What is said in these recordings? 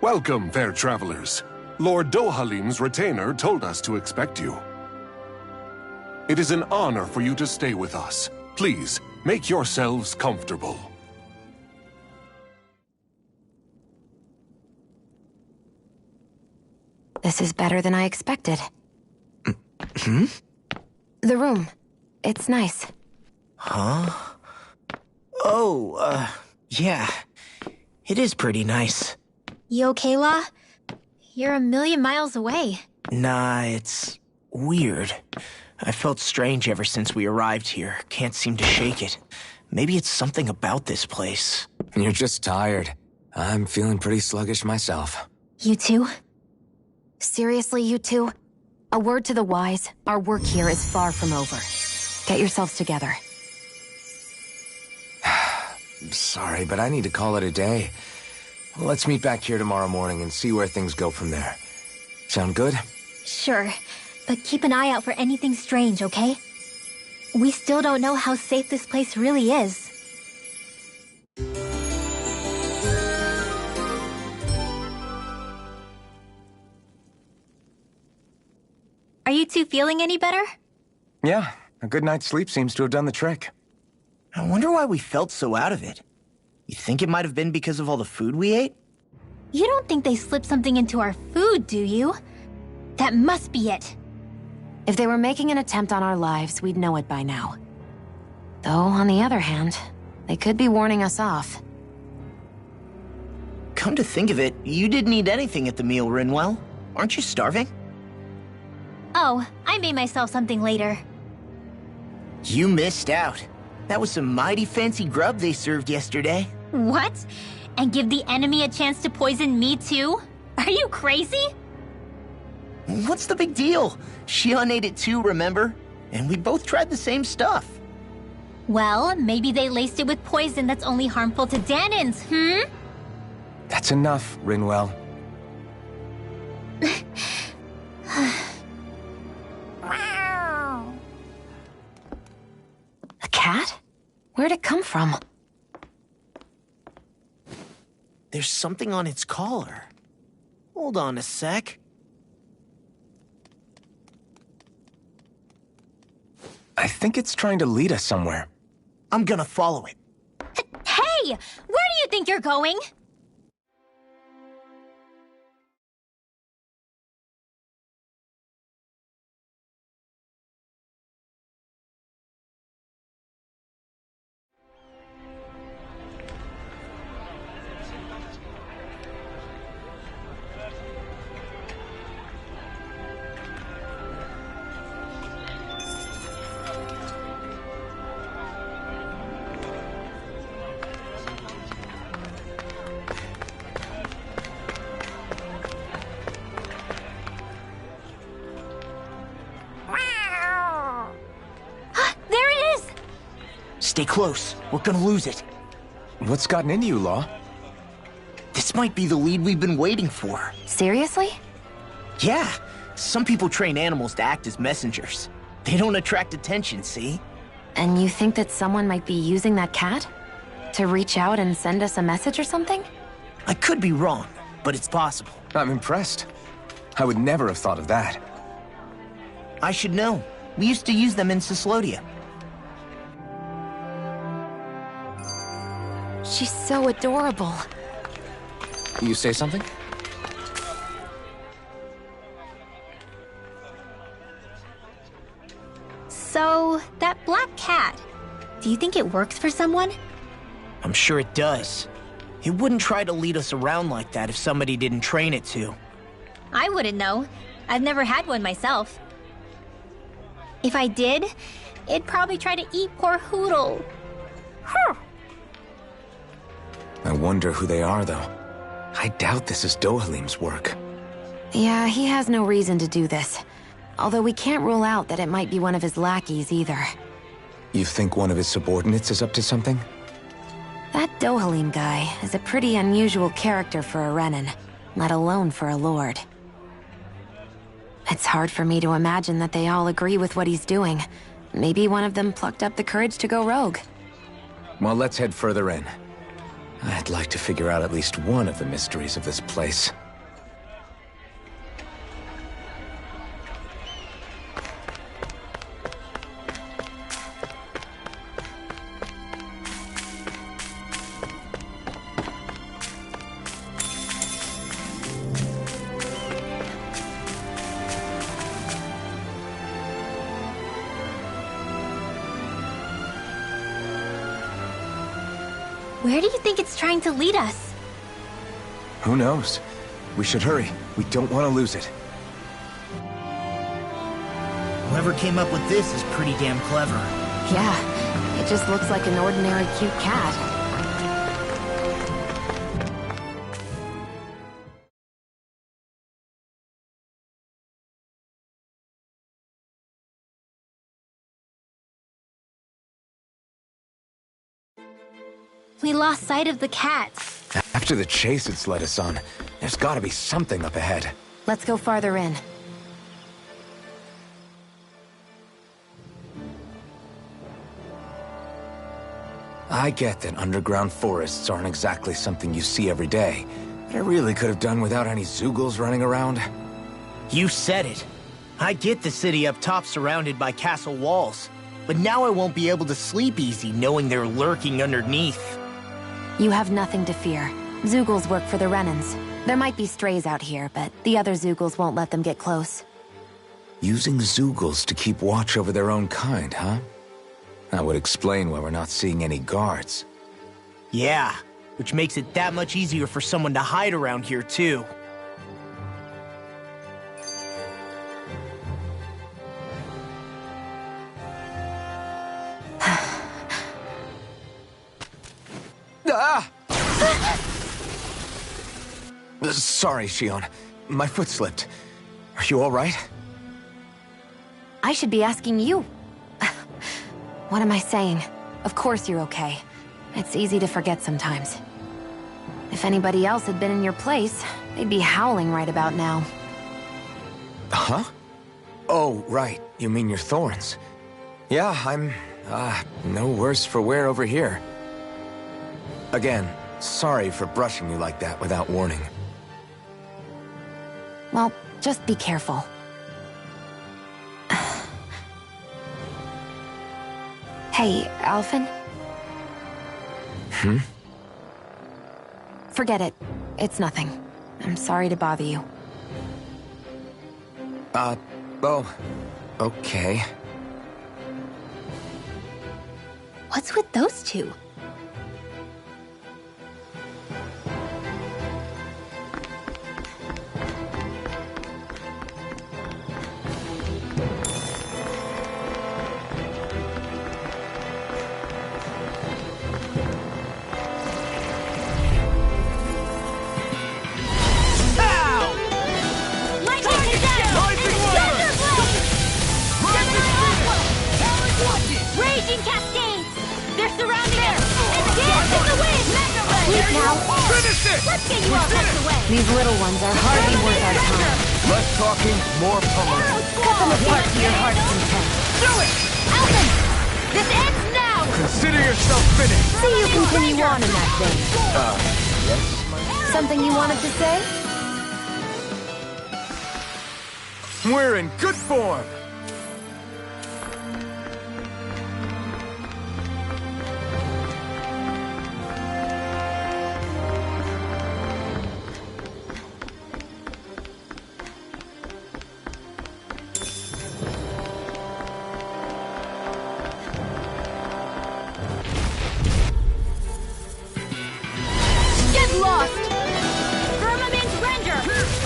Welcome, fair travelers. Lord Dohalim's retainer told us to expect you. It is an honor for you to stay with us. Please, make yourselves comfortable. This is better than I expected. Hmm? The room. It's nice. Huh? Oh, yeah. It is pretty nice. You okay, La? You're a million miles away. Nah, it's weird. I felt strange ever since we arrived here. Can't seem to shake it. Maybe it's something about this place. You're just tired. I'm feeling pretty sluggish myself. You too? Seriously, you two? A word to the wise, our work here is far from over. Get yourselves together. Sorry, but I need to call it a day. Let's meet back here tomorrow morning and see where things go from there. Sound good? Sure, but keep an eye out for anything strange, okay? We still don't know how safe this place really is. Are you two feeling any better? Yeah, a good night's sleep seems to have done the trick. I wonder why we felt so out of it. You think it might have been because of all the food we ate? You don't think they slipped something into our food, do you? That must be it. If they were making an attempt on our lives, we'd know it by now. Though, on the other hand, they could be warning us off. Come to think of it, you didn't eat anything at the meal, Rinwell. Aren't you starving? Oh, I made myself something later. You missed out. That was some mighty fancy grub they served yesterday. What? And give the enemy a chance to poison me too? Are you crazy? What's the big deal? Shion ate it too, remember? And we both tried the same stuff. Well, maybe they laced it with poison that's only harmful to Danins, That's enough, Rinwell. A cat? Where'd it come from? There's something on its collar. Hold on a sec. I think it's trying to lead us somewhere. I'm gonna follow it. Hey! Where do you think you're going? There it is! Stay close. We're gonna lose it. What's gotten into you, Law? This might be the lead we've been waiting for. Seriously? Yeah. Some people train animals to act as messengers. They don't attract attention, see? And you think that someone might be using that cat? To reach out and send us a message or something? I could be wrong, but it's possible. I'm impressed. I would never have thought of that. I should know. We used to use them in Cyslodia. She's so adorable. You say something? So, that black cat, do you think it works for someone? I'm sure it does. It wouldn't try to lead us around like that if somebody didn't train it to. I wouldn't know. I've never had one myself. If I did, it'd probably try to eat poor Hoodle. Huh. I wonder who they are, though. I doubt this is Dohalim's work. Yeah, he has no reason to do this. Although we can't rule out that it might be one of his lackeys either. You think one of his subordinates is up to something? That Dohalim guy is a pretty unusual character for a Renin, let alone for a lord. It's hard for me to imagine that they all agree with what he's doing. Maybe one of them plucked up the courage to go rogue. Well, let's head further in. I'd like to figure out at least one of the mysteries of this place. Where do you think it's trying to lead us? Who knows? We should hurry. We don't want to lose it. Whoever came up with this is pretty damn clever. Yeah, it just looks like an ordinary cute cat. We lost sight of the cat. After the chase it's led us on, there's gotta be something up ahead. Let's go farther in. I get that underground forests aren't exactly something you see every day, but I really could have done without any Zeugles running around. You said it. I get the city up top surrounded by castle walls, but now I won't be able to sleep easy knowing they're lurking underneath. You have nothing to fear. Zeugles work for the Renans. There might be strays out here, but the other Zeugles won't let them get close. Using Zeugles to keep watch over their own kind, huh? That would explain why we're not seeing any guards. Yeah, which makes it that much easier for someone to hide around here, too. Ah! Sorry, Shion. My foot slipped. Are you all right? I should be asking you. What am I saying? Of course you're okay. It's easy to forget sometimes. If anybody else had been in your place, they'd be howling right about now. Huh? Oh, right. You mean your thorns. Yeah, I'm, no worse for wear over here. Again, sorry for brushing you like that without warning. Well, just be careful. Hey, Alphen? Forget it. It's nothing. I'm sorry to bother you. Oh, okay. What's with those two? Raging cascades! They're surrounding us! And dance in the wind! Sleep now! Finish it! Let's get you all tucked away! These little ones are hardly worth our time. Less talking, more pummeling. Cut them apart to your heart's content. Do it! Alvin! This ends now! Consider yourself finished. See you continue on in that vein. Yes? Something you wanted to say? We're in good form. Get lost! Firmament Ranger!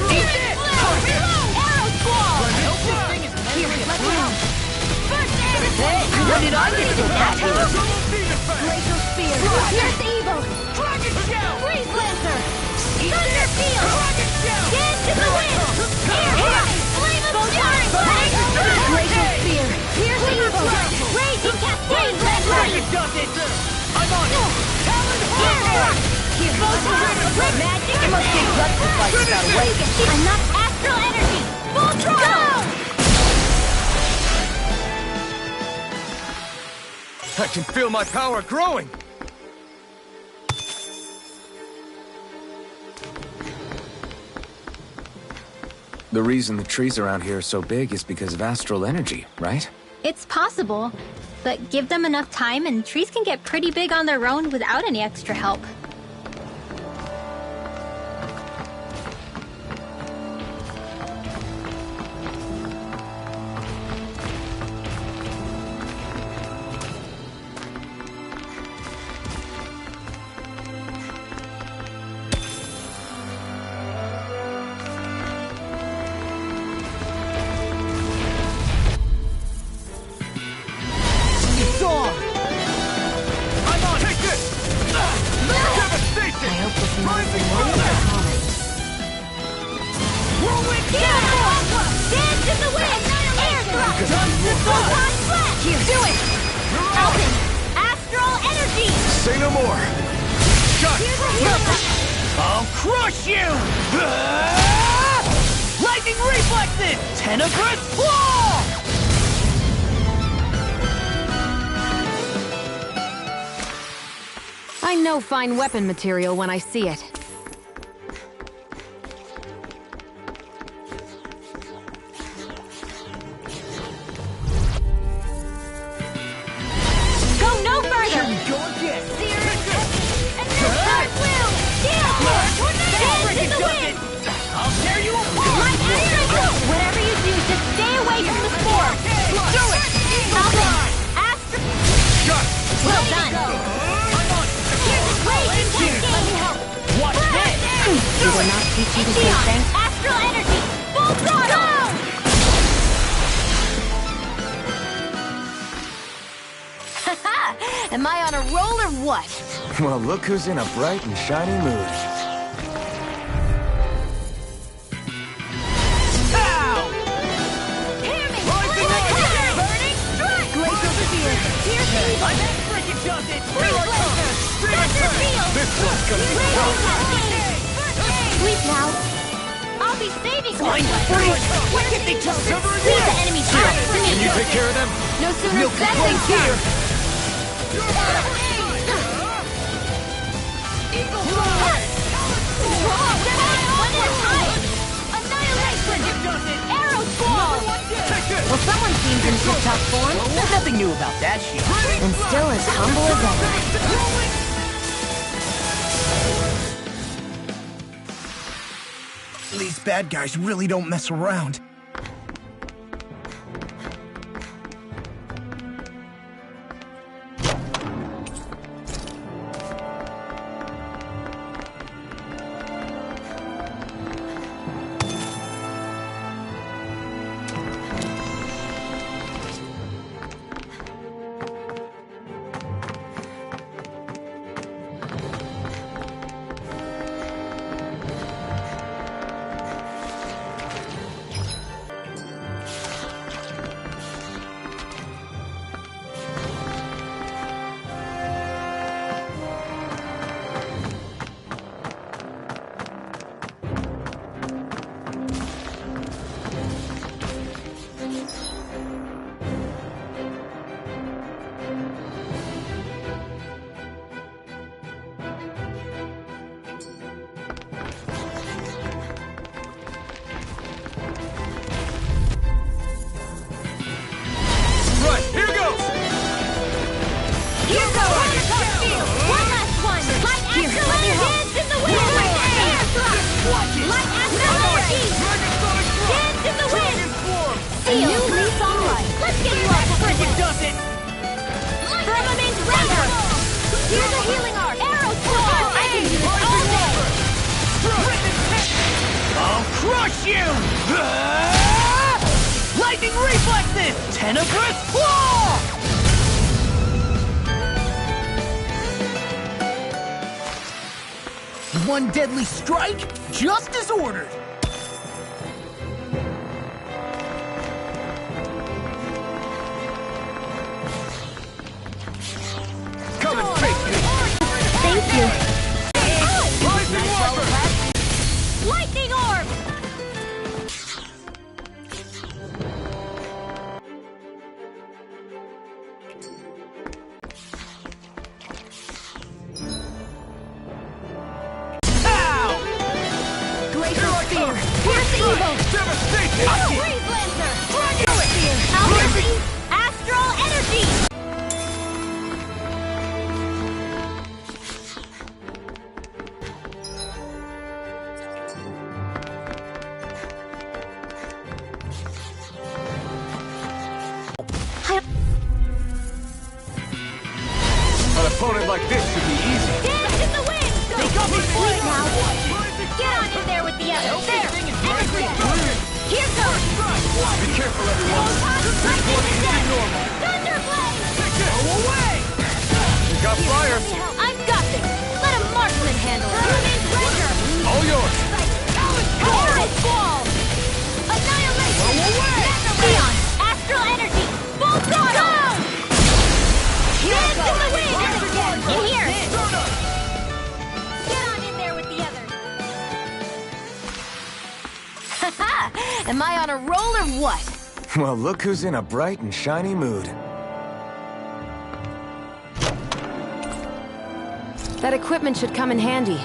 Phoenix Flare! Arrow Squall! Let's go! First aid! What did I get so happy? Glacial Spear! Pierce Evil! Dragon Shell! Freeze Lancer! Thunder Field! Dance in the wind! Here! Flame of Fury! Glacial Spear! Pierce Evil! Raging Cascade! I'm on it! Magic and enough astral energy! Full throttle! I can feel my power growing! The reason the trees around here are so big is because of astral energy, right? It's possible, but give them enough time and trees can get pretty big on their own without any extra help. Say no more! Shut! I'll crush you! Lightning reflexes! Tenebrous claw! I know fine weapon material when I see it. Go no further! Here we go again! I'll tear you apart! Whatever you do, just stay away from the spore! Do it! Falcon! Astro... Well done! Here's this raging cascade! Watch this! Did I not teach you to say thanks? Astral energy! Full throttle! Am I on a roll or what? Well, look who's in a bright and shiny mood. Sleep now. I'll be saving you. Why can't they just Leave the enemy shield to me. Can you take care of them? No sooner said than done. Well, someone seems in tip-top form. There's nothing new about that shield. And still as humble as ever. These bad guys really don't mess around. Crush you! Lightning reflexes! Tenebrous claw! One deadly strike, just as ordered. Come and take me! Thank you. Lightning orb! Lightning orb! Glacial spear! Freeze Lancer! Dragon Spear! Alchemy! Astral Energy! An opponent like this should be easy. Dance in the wind! They got me split now! Get on in there with the others! There! Energy! Here goes! Be careful, everyone. Thunderblade! Go away! We got fire. I've got this! Let a marksman handle it! Permanent Ranger! All yours. Horrid Ball! Annihilation! Go away! Leon! Astral Energy! Full throttle! Dance in the wind! In here! Get on in there with the others! Haha! Am I on a roll or what? Well, look who's in a bright and shiny mood. That equipment should come in handy.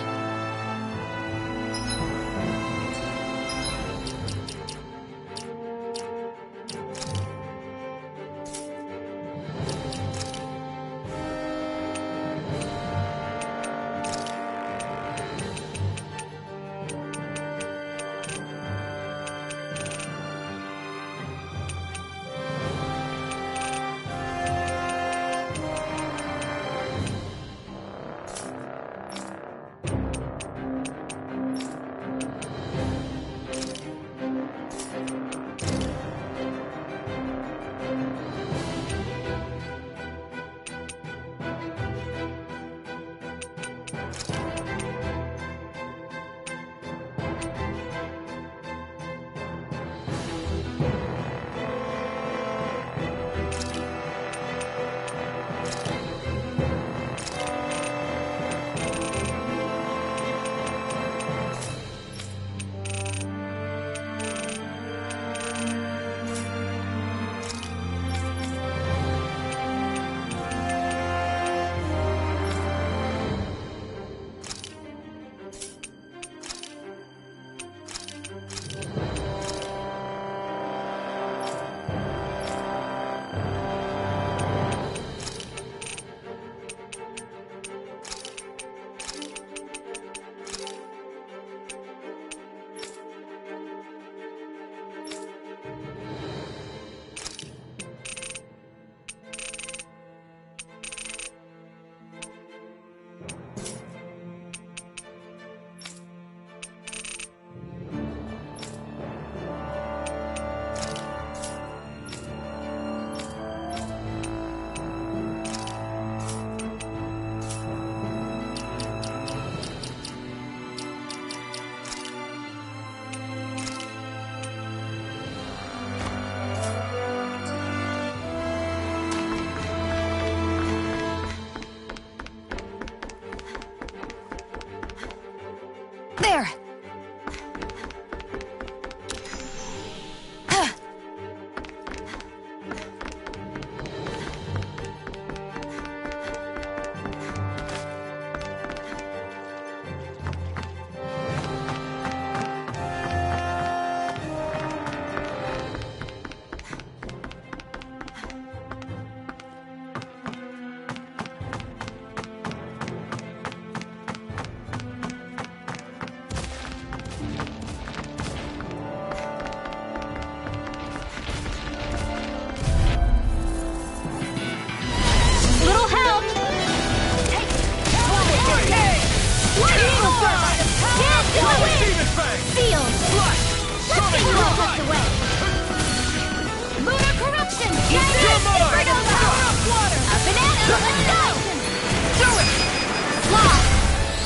There! Little help! Dance in the wind! Field! Let's get Locust away! Lunar Corruption! Supernova! A banana! Let's go! Do it! Law!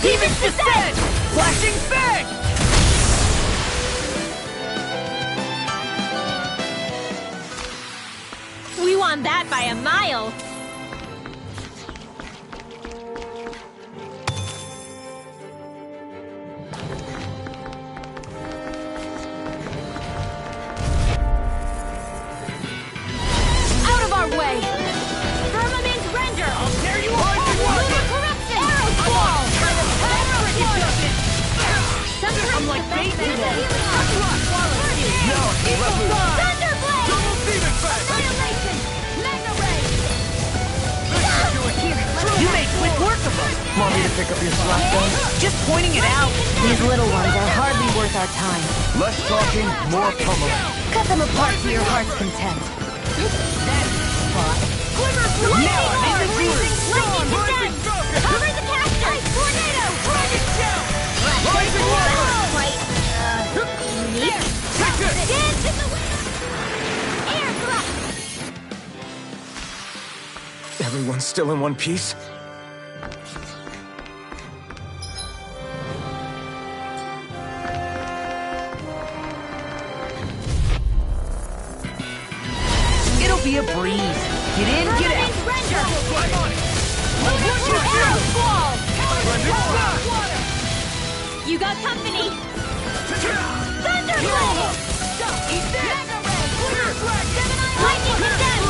Demon's Descent! Flashing Fang! We won that by a mile! Out of our way! Firmament Render! I'll tear you apart! Lunar Corruption! Arrow Ball! I'm like bait today. Want me to pick up your slack then? Just pointing it out. These little ones are hardly worth our time. Less talking, more pummeling. Cut them apart to your heart's content. Now I'm in the Lightning descent! Cover the caster! Ice tornado! Dragon shell! Rising water! Quite, unique. Dance in the wind! Air thrust! Everyone's still in one piece? It'll be a breeze. Get in, get out. Render! Lunar arrow squall! You got company! Thunderblade! Lightning descent!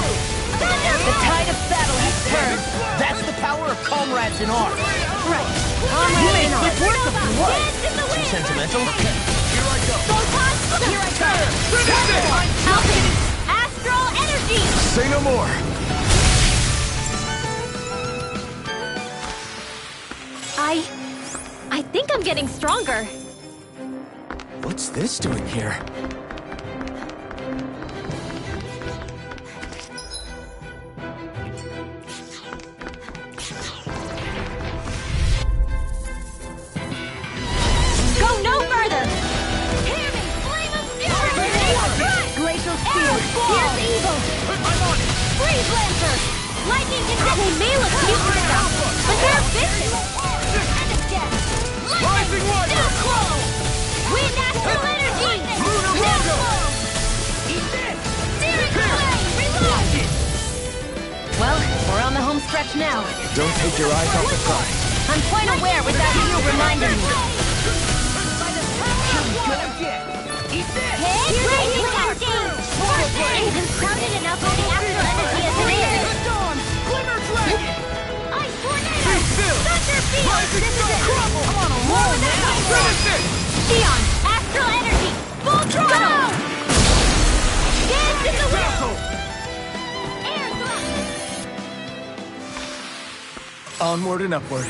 The tide of battle has turned. That's the power of comrades in arms. Right. You may quick work of what? Dance in the Too wind! sentimental? Photon! Here I come! Alchemy! Astral energy! Say no more. I think I'm getting stronger. What's this doing here? Go no further! Hear me! Flame of fury! Glacial spear! Here's evil! Freeze lancer! Lightning can they may look cute to them, but they're vicious! Rising water! Wind astral energy! Steering flame! Reload! Well, we're on the home stretch now. Don't take your eyes off the prize. I'm quite aware without you reminding me. Raging cascade! It isn't crowded enough with the astral energy as it is! Ice tornado! Thunder field! This is it! I'm on a roll now! Xion! Astral energy! Full throttle! Dance in the wind! Air thrust! Onward and upward.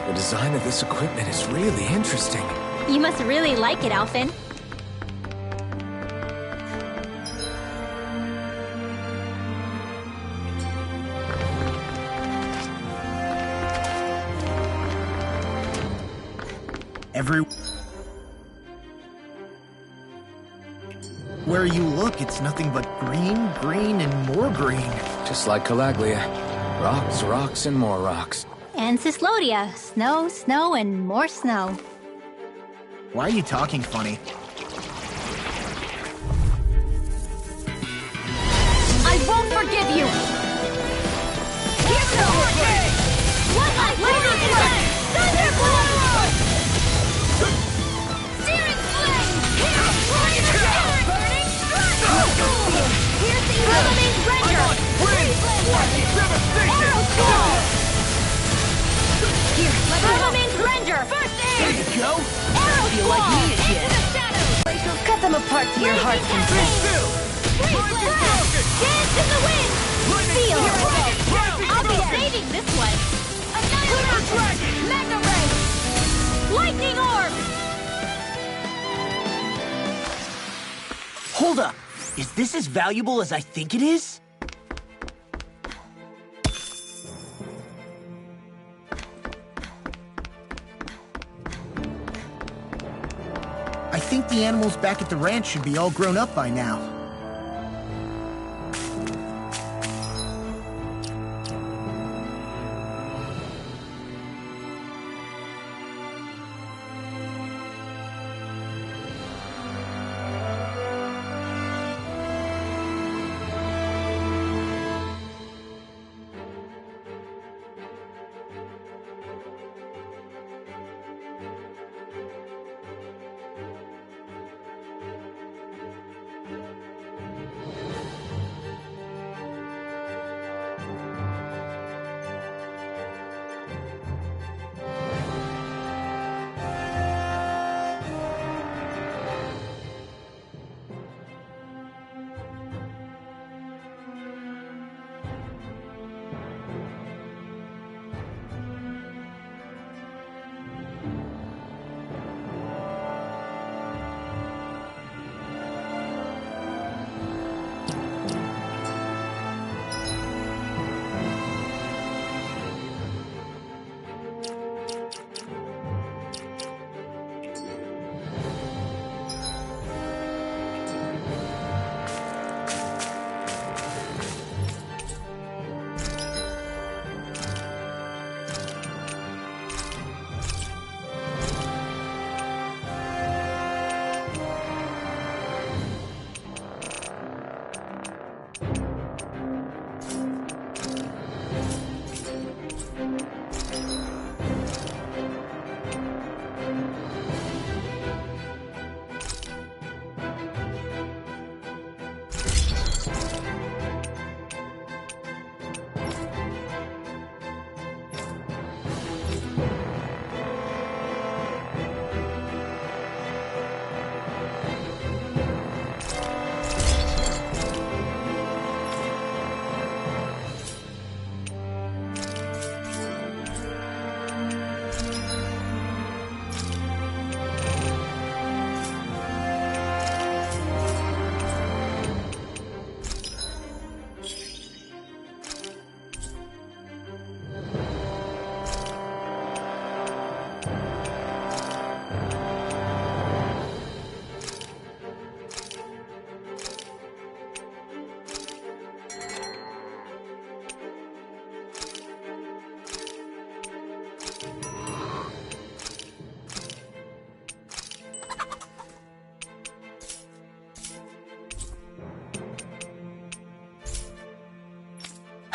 The design of this equipment is really interesting. You must really like it, Alphen. Where you look, it's nothing but green, green, and more green. Just like Calaglia. Rocks, rocks, and more rocks. And Cyslodia. Snow, snow, and more snow. Why are you talking funny? I won't forgive you! Here's the hurricane! What a lightning flame! Thunderbolt! Searing flame! Here! Burning strike! Here's the Elevating Render! Arrow Squall! Here, Elevating Render! First aid! There you go! Arrow Feel like Squall! me again. Into the shadows! Cut them apart to your heart's content. Dance in the wind! Feel! I'll be saving this one! Annihilation! Mega Ray! Lightning Orb! Hold up! Is this as valuable as I think it is? I think the animals back at the ranch should be all grown up by now.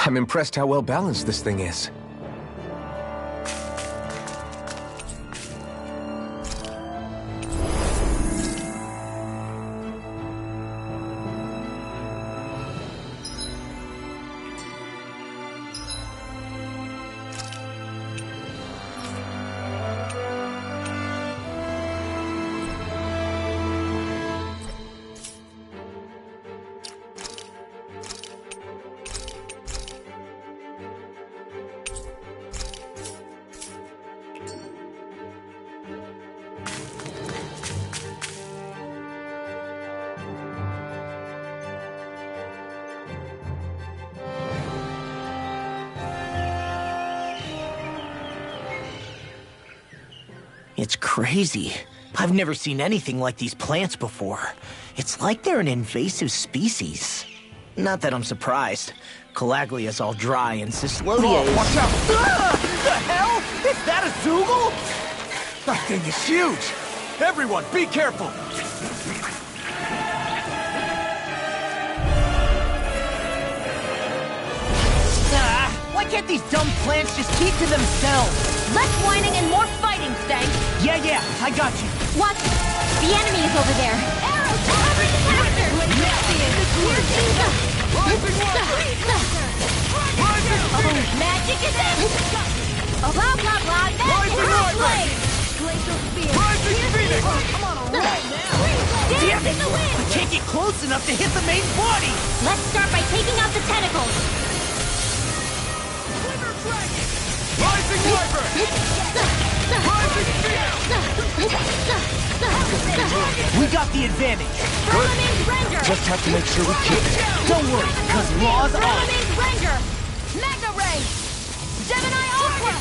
I'm impressed how well balanced this thing is. It's crazy. I've never seen anything like these plants before. It's like they're an invasive species. Not that I'm surprised. Calaglia's all dry and Cyslodia is... Watch out! The hell? Is that a Zoogle? That thing is huge! Everyone, be careful! Why can't these dumb plants just keep to themselves? Less whining and more fighting, Stank! Yeah, I got you. Watch! The enemy is over there! Arrows! Cover the caster! Magic is in! Blah, blah, blah! Magic blade! Glacial spear! I'm on a roll now! Damn it! The wind! I can't get close enough to hit the main body! Let's start by taking out the tentacles! Rising Wyvern! Rising We got the advantage. Firmament Render! Just have to make sure we keep it. Don't worry, because Law's on. Firmament Render! Mega Ray! Gemini Aqua!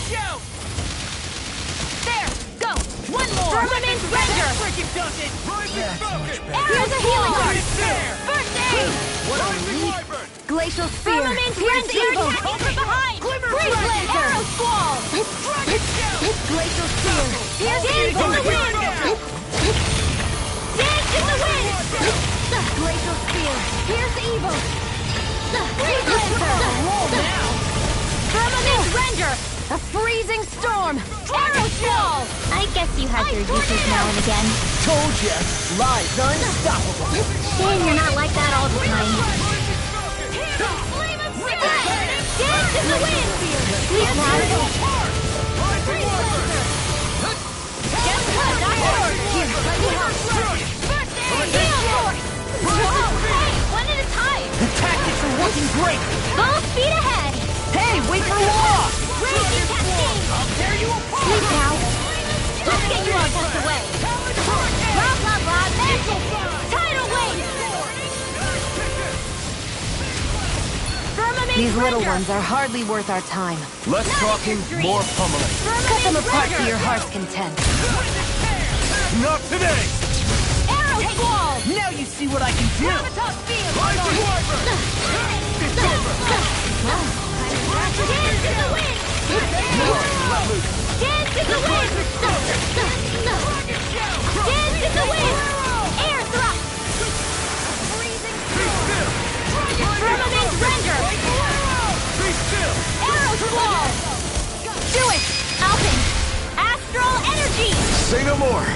There! Go! One more! Firmament Render! Freaking does it! Here's a healing heart! First aid! Rising Wyvern! Glacial Spear! Firmament Render! From behind! Freeze Blade! Arrow Squall! Glacial Spear! Here's Dance in the Wind! Dance in the Wind! Glacial Spear! Here's Evil! Freeze Lancer! Roll now! Firmament Render! A freezing storm! Arrow Squall! I guess you have your uses now and again. Told ya, Lie's unstoppable. Shame you're not like that all the time. Flame of Dance! Dance in the Wind! Please now. Just cut, Doctor! Here, let me help. First aid! Heal Force! Whoa, hey, one at a time! The tactics are working great. Full speed ahead! Hey, wait for Law! Raging Cascade! I'll tear you apart! Sleep now! Let's get you all tucked away! Blah, blah, blah, magic! Tidal wave! Firmament These little Render! ones are hardly worth our time. Less talking, more pummeling. Cut them apart Render! to your heart's content. Not today! Arrow Squall! Now you see what I can do! Gravitas Field! Rising Wyvern! Dance in the Wind! Dance in the Wind! Dance in the Wind! Air Thrust! Firmament Render! Be still! Arrow Squall! Do it! Alpin! Astral Energy! Say no more!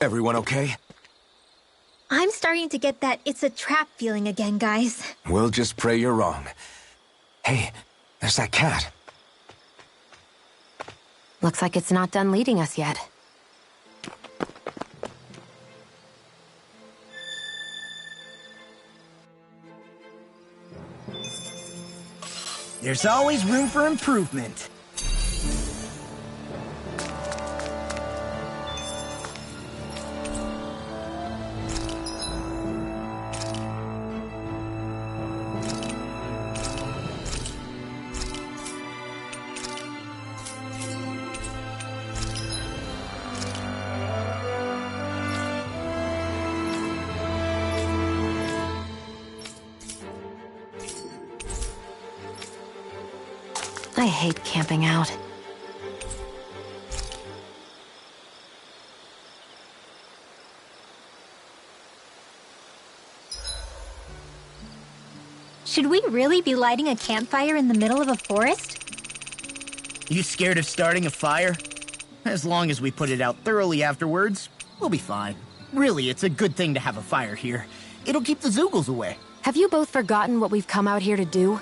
Everyone okay? I'm starting to get that it's a trap feeling again, guys. We'll just pray you're wrong. Hey, there's that cat. Looks like it's not done leading us yet. There's always room for improvement. I hate camping out. Should we really be lighting a campfire in the middle of a forest? You scared of starting a fire? As long as we put it out thoroughly afterwards, we'll be fine. Really, it's a good thing to have a fire here. It'll keep the Zoogles away. Have you both forgotten what we've come out here to do?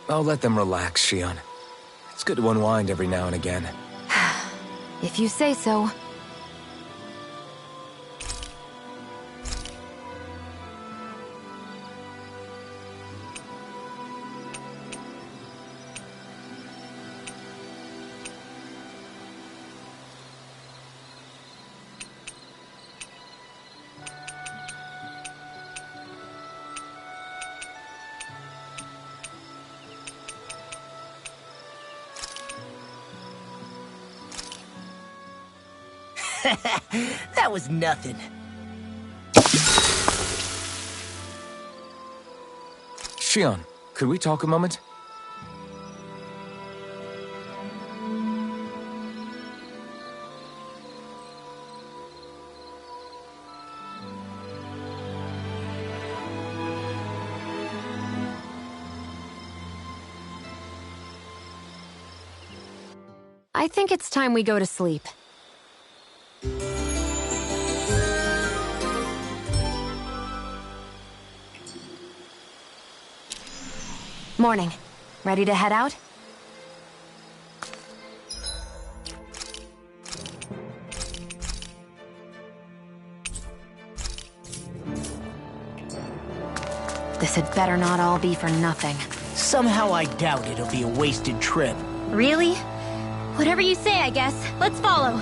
I'll let them relax, Shion. It's good to unwind every now and again. If you say so. That was nothing. Shion, could we talk a moment? I think it's time we go to sleep. Morning. Ready to head out? This had better not all be for nothing. Somehow I doubt it'll be a wasted trip. Really? Whatever you say, I guess. Let's follow.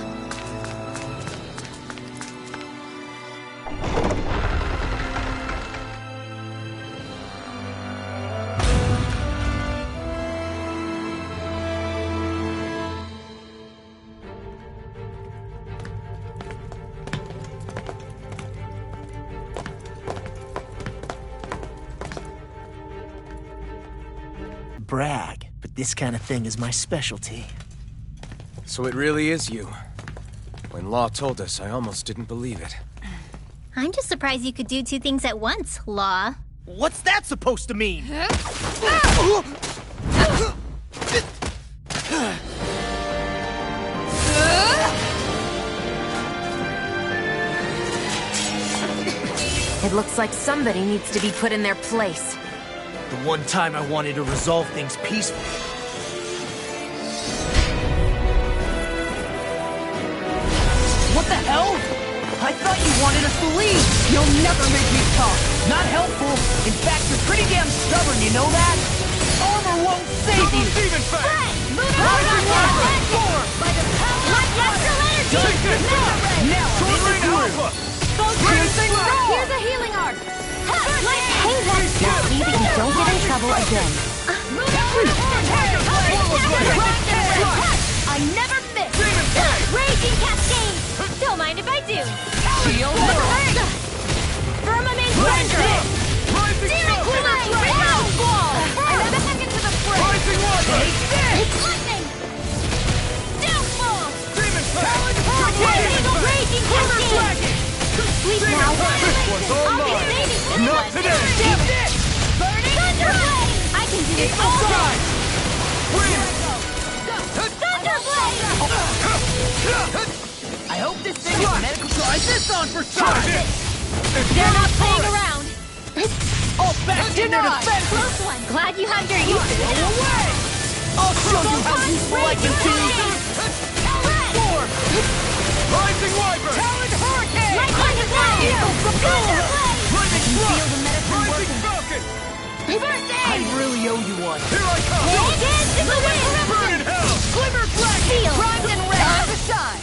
Brag, but this kind of thing is my specialty. So it really is you. When Law told us, I almost didn't believe it. I'm just surprised you could do two things at once, Law. What's that supposed to mean? It looks like somebody needs to be put in their place. The one time I wanted to resolve things peacefully. What the hell? I thought you wanted us to leave! You'll never make me talk! Not helpful! In fact, you're pretty damn stubborn, you know that? Armor won't save you! Demon Fang! Rising Wiper! By the power of Astral energy! Take this! Now, Sword Rain Alpha! Here's a healing art! Hey, that's not me, but you don't get in trouble again. I never miss! Raging Cascade! Don't mind if I do! Shield Firmament Thunder! Demon Flame! Round Ball! Another second to the fray! Rising Wiper! It's lightning! Downfall! Demon Fang! Raging Cascade! Sleep now! I'll be saving Not today! Damn it! Burning Thunderblade! I can do it all Time! Win! Thunderblade! I hope this thing is medical. Try this on for Charge size! it! They're not playing around! All back in their defense! Close one! Glad you have your uses! Go away! I'll show you how useful I can be! Rising Wiper! Talon Hurricane! Lightning Blade! Thunderblade! Lightning feel Thrust! the medicine Rising working. Falcon! First I aid! really owe you one. Here I come! Dance in the wind! Burn in hell! Glimmer Flash! Seal! Primed and ready! Time to shine!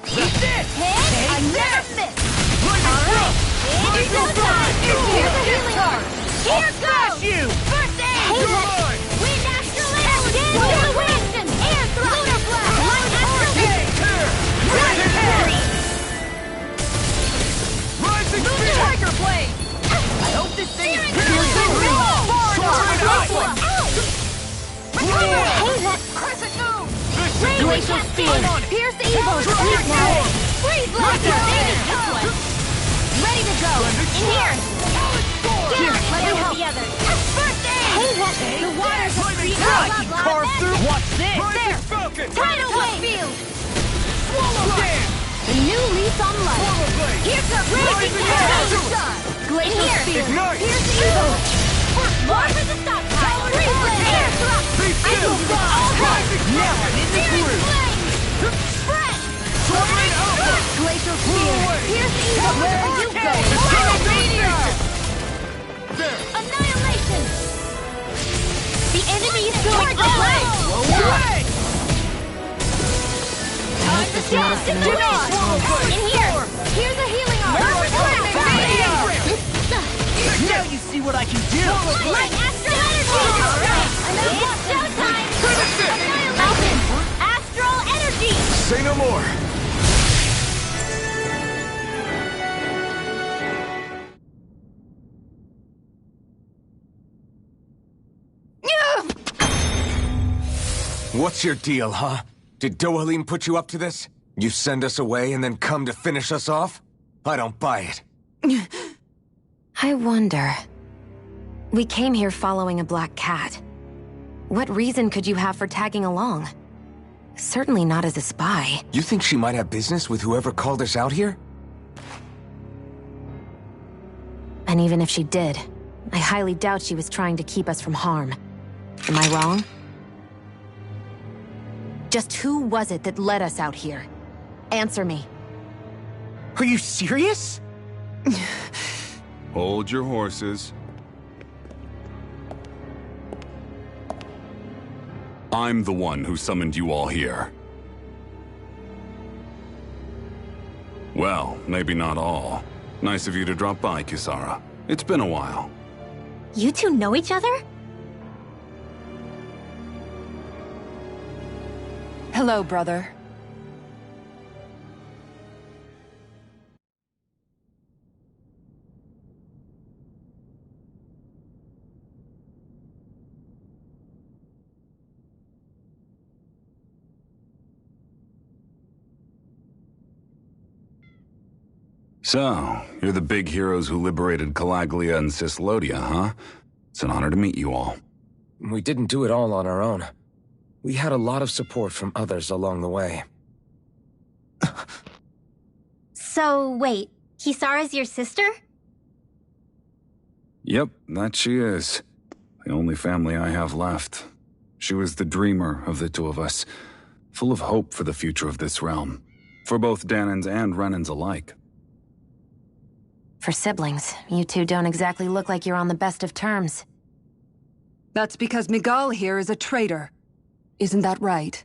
Eat this! Hit! I never miss! Lightning Thrust! It's go time! Here's a healing art! Here Smash goes! you! First aid! You're mine! Wind Astral Energy! Dance in the wind! Air Thrust! Lunar Blast! Light Hurricane! Tear! Rising Fury! Rising Spear! Tiger Blade! I hope this thing is Searing really Fury! far Sword enough! Rain Close Alpha! one! Ow! Hey, that Crescent move! glacial spear! Pierce evil! Freeze blast! Ready to go! In here! Here, let me help! Hey, that the water's a free I can carve through. What's this? Rising Falcon! tidal wave! Swallow dance! A new lease on life! Swallow blade! Here's a raging Rising glacial spear! Ignite! Pierce evil! War for the stockpile! Freeze blast! Be I still! will go all Rising Now I'm Falcon! in the Searing groove. flame! Spread! Torment Alpha! Glacial spear! away. Pierce evil! Where are you going? Eternal Meteor! There! Annihilation! The enemy is going all Away! Time to shot! In here! Here's a healing arm! Now you see what I can do! Light astral energy! Alright! It's showtime! Annihilation! Astral energy! Say no more. What's your deal, huh? Did Dohalim put you up to this? You send us away and then come to finish us off? I don't buy it. I wonder. We came here following a black cat. What reason could you have for tagging along? Certainly not as a spy. You think she might have business with whoever called us out here? And even if she did, I highly doubt she was trying to keep us from harm. Am I wrong? Just who was it that led us out here? Answer me. Are you serious? Hold your horses. I'm the one who summoned you all here. Well, maybe not all. Nice of you to drop by, Kisara. It's been a while. You two know each other? Hello, brother. So, you're the big heroes who liberated Calaglia and Cislodia, huh? It's an honor to meet you all. We didn't do it all on our own. We had a lot of support from others along the way. So, wait. Kisara's your sister? Yep, that she is. The only family I have left. She was the dreamer of the two of us, full of hope for the future of this realm, for both Danans and Renans alike. For siblings, you two don't exactly look like you're on the best of terms. That's because Miguel here is a traitor. Isn't that right?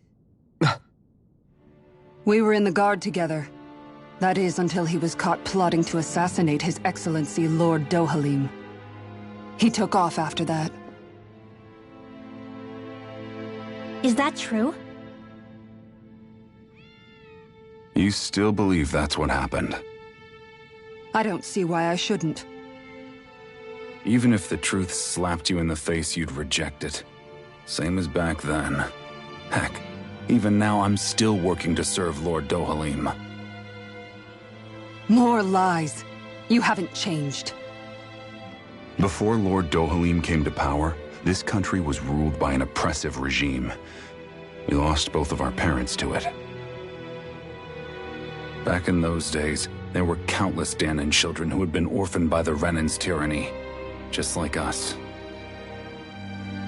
We were in the Guard together. That is, until he was caught plotting to assassinate His Excellency Lord Dohalim. He took off after that. Is that true? You still believe that's what happened? I don't see why I shouldn't. Even if the truth slapped you in the face, you'd reject it. Same as back then. Heck, even now I'm still working to serve Lord Dohalim. More lies. You haven't changed. Before Lord Dohalim came to power, this country was ruled by an oppressive regime. We lost both of our parents to it. Back in those days, there were countless Danan children who had been orphaned by the Renan's tyranny, just like us.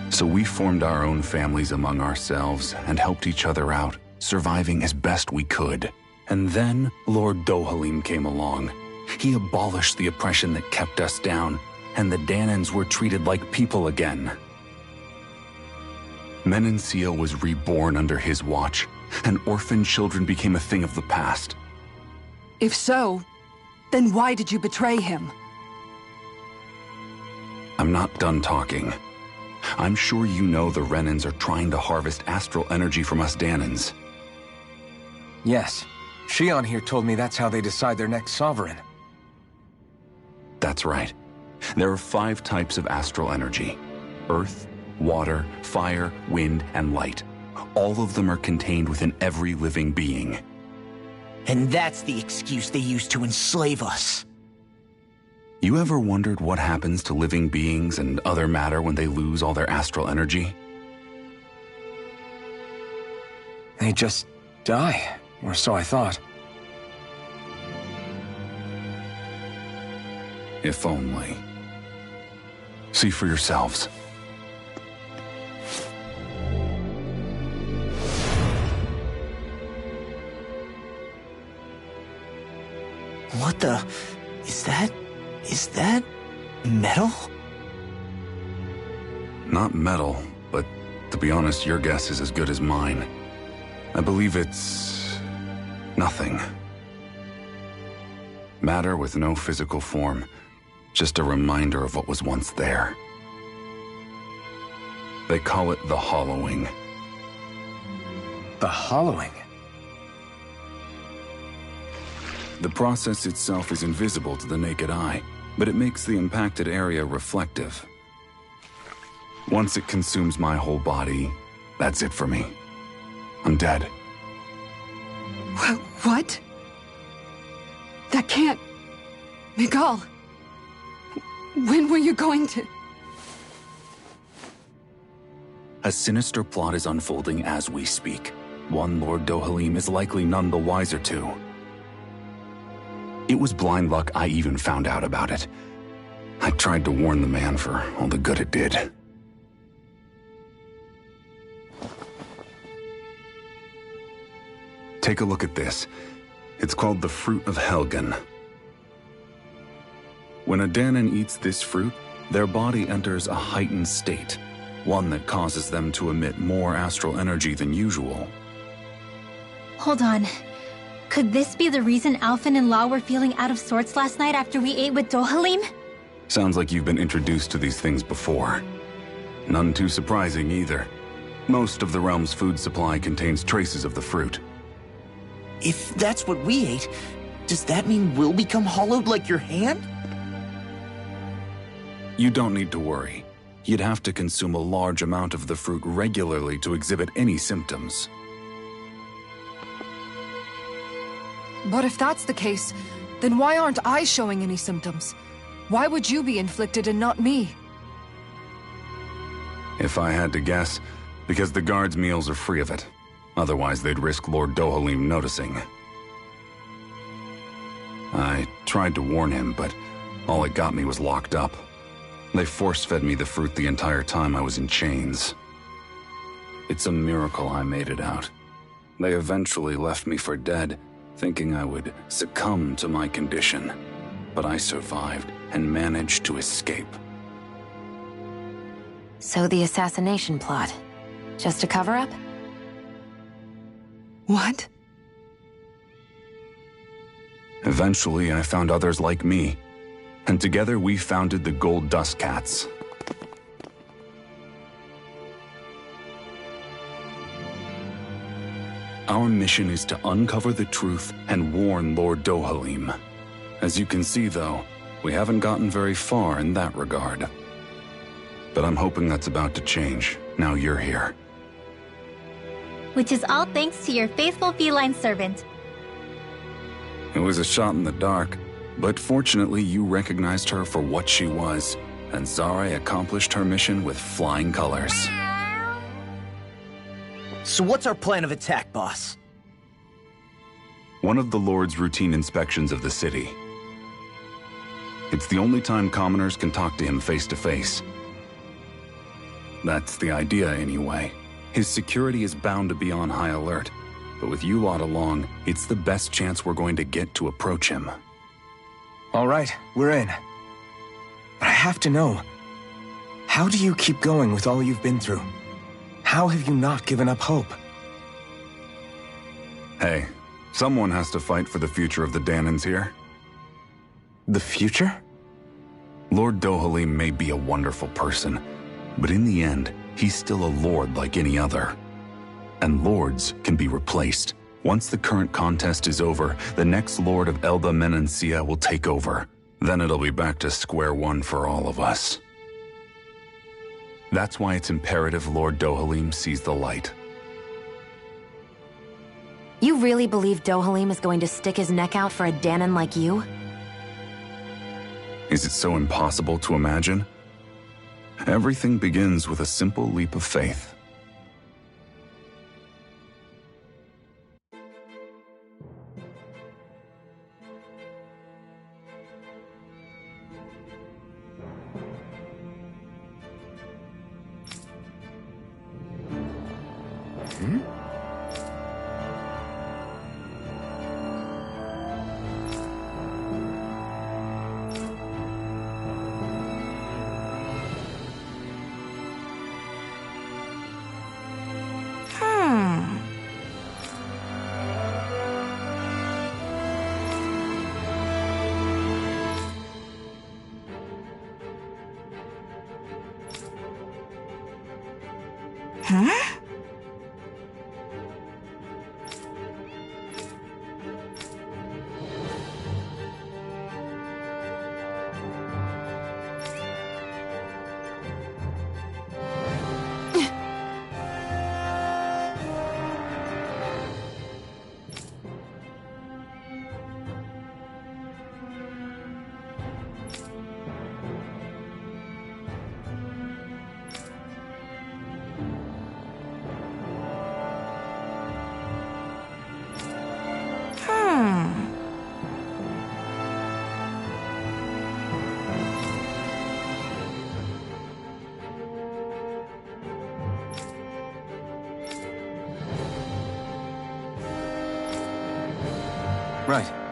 So we formed our own families among ourselves and helped each other out, surviving as best we could. And then Lord Dohalim came along. He abolished the oppression that kept us down, and the Danans were treated like people again. Menancia was reborn under his watch, and orphaned children became a thing of the past. If so, then why did you betray him? I'm not done talking. I'm sure you know the Renans are trying to harvest astral energy from us Danans. Yes. Shion here told me that's how they decide their next sovereign. That's right. There are 5 types of astral energy: earth, water, fire, wind, and light. All of them are contained within every living being. And that's the excuse they use to enslave us. You ever wondered what happens to living beings and other matter when they lose all their astral energy? They just die, or so I thought. If only. See for yourselves. What the... Is that metal? Not metal, but to be honest, your guess is as good as mine. I believe it's... nothing. Matter with no physical form. Just a reminder of what was once there. They call it the hollowing. The hollowing? The process itself is invisible to the naked eye, but it makes the impacted area reflective. Once it consumes my whole body, that's it for me. I'm dead. What? That can't... Miguel! When were you going to... A sinister plot is unfolding as we speak. One Lord Dohalim is likely none the wiser to. It was blind luck I even found out about it. I tried to warn the man for all the good it did. Take a look at this. It's called the Fruit of Helgen. When a Danon eats this fruit, their body enters a heightened state, one that causes them to emit more astral energy than usual. Hold on. Could this be the reason Alphen and Lao were feeling out of sorts last night after we ate with Dohalim? Sounds like you've been introduced to these things before. None too surprising either. Most of the realm's food supply contains traces of the fruit. If that's what we ate, does that mean we'll become hollowed like your hand? You don't need to worry. You'd have to consume a large amount of the fruit regularly to exhibit any symptoms. But if that's the case, then why aren't I showing any symptoms? Why would you be inflicted and not me? If I had to guess, because the guards' meals are free of it. Otherwise, they'd risk Lord Dohalim noticing. I tried to warn him, but all it got me was locked up. They force-fed me the fruit the entire time I was in chains. It's a miracle I made it out. They eventually left me for dead, thinking I would succumb to my condition. But I survived and managed to escape. So the assassination plot, just a cover-up? What? Eventually, I found others like me, and together we founded the Gold Dust Cats. Our mission is to uncover the truth and warn Lord Dohalim. As you can see, though, we haven't gotten very far in that regard. But I'm hoping that's about to change, now you're here. Which is all thanks to your faithful feline servant. It was a shot in the dark, but fortunately you recognized her for what she was, and Zare accomplished her mission with flying colors. So what's our plan of attack, boss? One of the Lord's routine inspections of the city. It's the only time commoners can talk to him face to face. That's the idea, anyway. His security is bound to be on high alert, but with you lot along, it's the best chance we're going to get to approach him. All right, we're in. But I have to know, how do you keep going with all you've been through? How have you not given up hope? Hey, someone has to fight for the future of the Danons here. The future? Lord Dohalim may be a wonderful person, but in the end, he's still a lord like any other. And lords can be replaced. Once the current contest is over, the next lord of Elda Menancia will take over. Then it'll be back to square one for all of us. That's why it's imperative Lord Dohalim sees the light. You really believe Dohalim is going to stick his neck out for a Danon like you? Is it so impossible to imagine? Everything begins with a simple leap of faith. Right.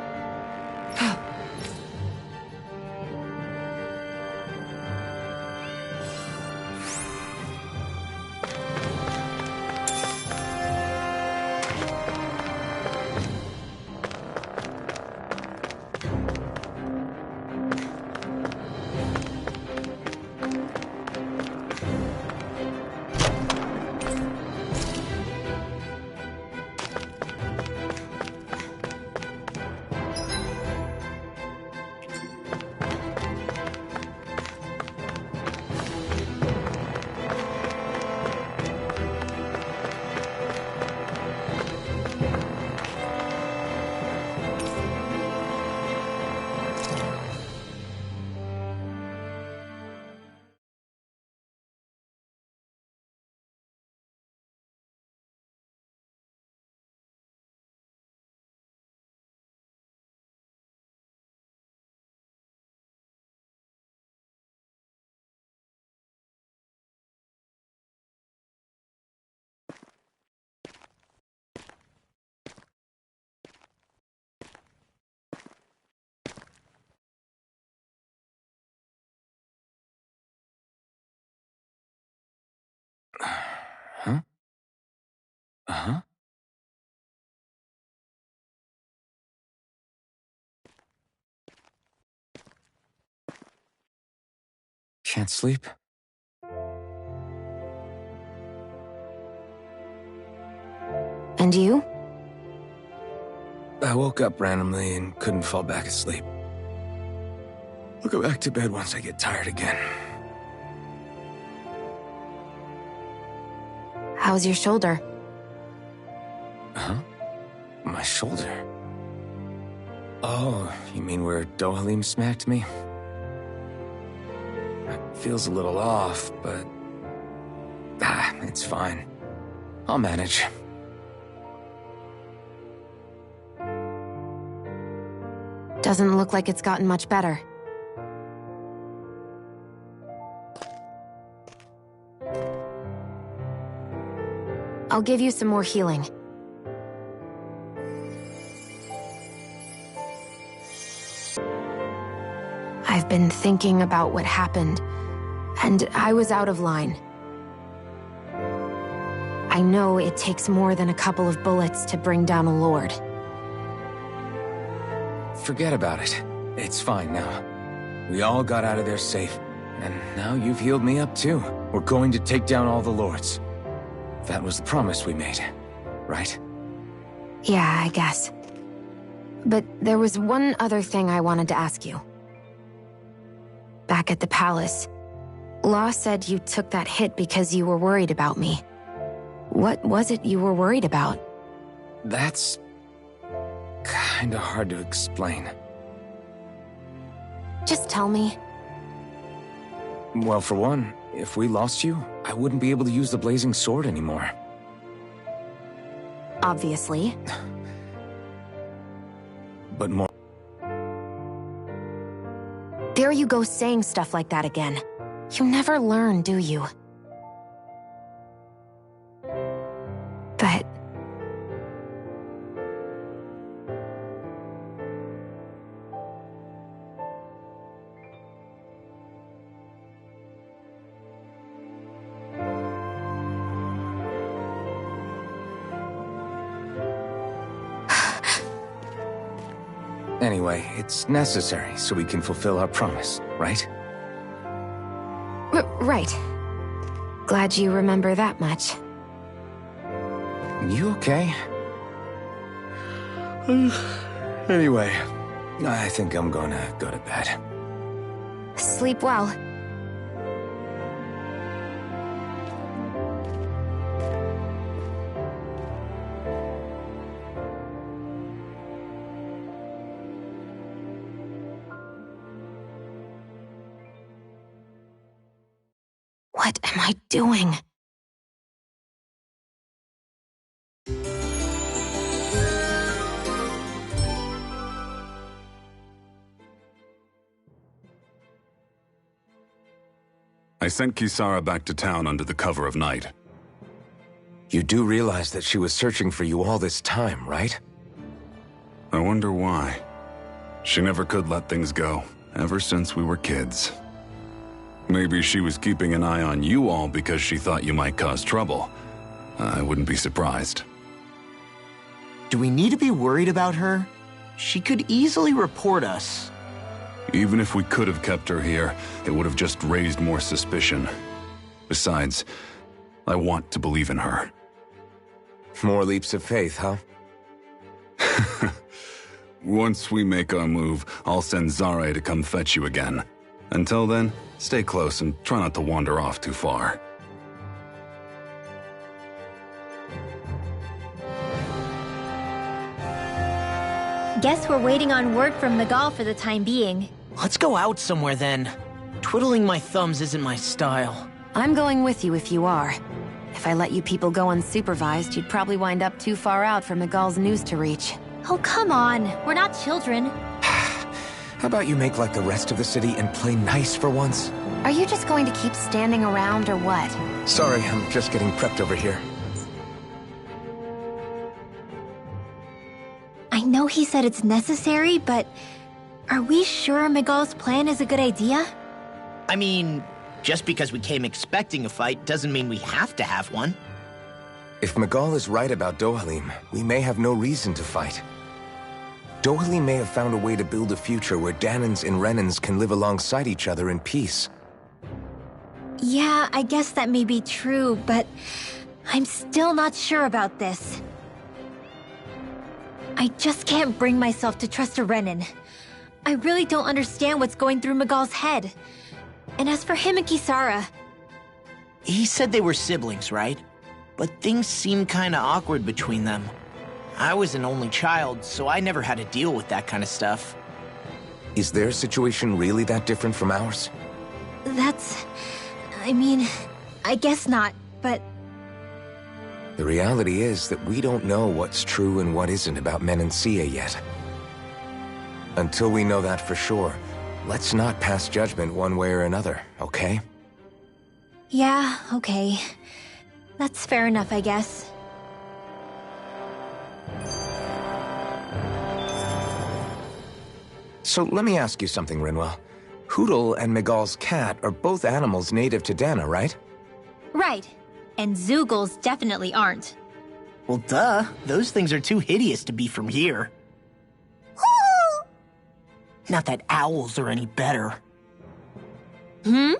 Huh? Uh-huh. Can't sleep? And you? I woke up randomly and couldn't fall back asleep. I'll go back to bed once I get tired again. How's your shoulder? Huh? My shoulder? Oh, you mean where Dohalim smacked me? It feels a little off, but... it's fine. I'll manage. Doesn't look like it's gotten much better. I'll give you some more healing. I've been thinking about what happened, and I was out of line. I know it takes more than a couple of bullets to bring down a lord. Forget about it. It's fine now. We all got out of there safe, and now you've healed me up too. We're going to take down all the lords. That was the promise we made, right? Yeah, I guess. But there was one other thing I wanted to ask you. Back at the palace, Law said you took that hit because you were worried about me. What was it you were worried about? That's kinda hard to explain. Just tell me. Well, for one, if we lost you, I wouldn't be able to use the blazing sword anymore. Obviously. But more... There you go saying stuff like that again. You never learn, do you? But... Anyway, it's necessary so we can fulfill our promise, right? Right. Glad you remember that much. You okay? Anyway, I think I'm gonna go to bed. Sleep well. What am I doing? I sent Kisara back to town under the cover of night. You do realize that she was searching for you all this time, right? I wonder why. She never could let things go, ever since we were kids. Maybe she was keeping an eye on you all because she thought you might cause trouble. I wouldn't be surprised. Do we need to be worried about her? She could easily report us. Even if we could have kept her here, it would have just raised more suspicion. Besides, I want to believe in her. More leaps of faith, huh? Once we make our move, I'll send Zare to come fetch you again. Until then, stay close and try not to wander off too far. Guess we're waiting on word from Miguel for the time being. Let's go out somewhere then. Twiddling my thumbs isn't my style. I'm going with you if you are. If I let you people go unsupervised, you'd probably wind up too far out for Miguel's news to reach. Oh, come on. We're not children. How about you make like the rest of the city and play nice for once? Are you just going to keep standing around or what? Sorry, I'm just getting prepped over here. I know he said it's necessary, but are we sure Miguel's plan is a good idea? I mean, just because we came expecting a fight doesn't mean we have to have one. If Miguel is right about Dohalim, we may have no reason to fight. Dohalim may have found a way to build a future where Danans and Renans can live alongside each other in peace. Yeah, I guess that may be true, but I'm still not sure about this. I just can't bring myself to trust a Renan. I really don't understand what's going through Miguel's head. And as for him and Kisara... He said they were siblings, right? But things seem kinda awkward between them. I was an only child, so I never had to deal with that kind of stuff. Is their situation really that different from ours? I mean, I guess not, but... The reality is that we don't know what's true and what isn't about Menancia yet. Until we know that for sure, let's not pass judgment one way or another, okay? Yeah, okay. That's fair enough, I guess. So let me ask you something, Rinwell. Hootle and Miguel's cat are both animals native to Dana, right? Right. And Zoogles definitely aren't. Well, duh. Those things are too hideous to be from here. Not that owls are any better. Hmm?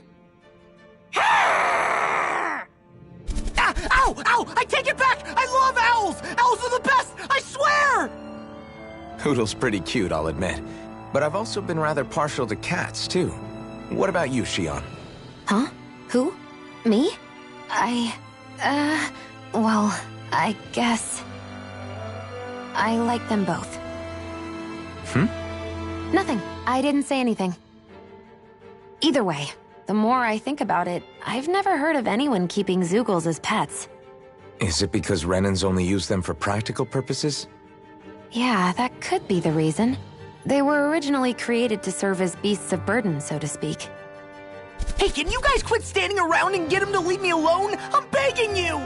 Ah! Ow! Ow! I take it back! I love owls! Owls are the best! I swear! Hootle's pretty cute, I'll admit. But I've also been rather partial to cats, too. What about you, Shion? Huh? Who? Me? Well, I guess... I like them both. Nothing. I didn't say anything. Either way, the more I think about it, I've never heard of anyone keeping Zeugles as pets. Is it because Renans only use them for practical purposes? Yeah, that could be the reason. They were originally created to serve as beasts of burden, so to speak. Hey, can you guys quit standing around and get him to leave me alone? I'm begging you!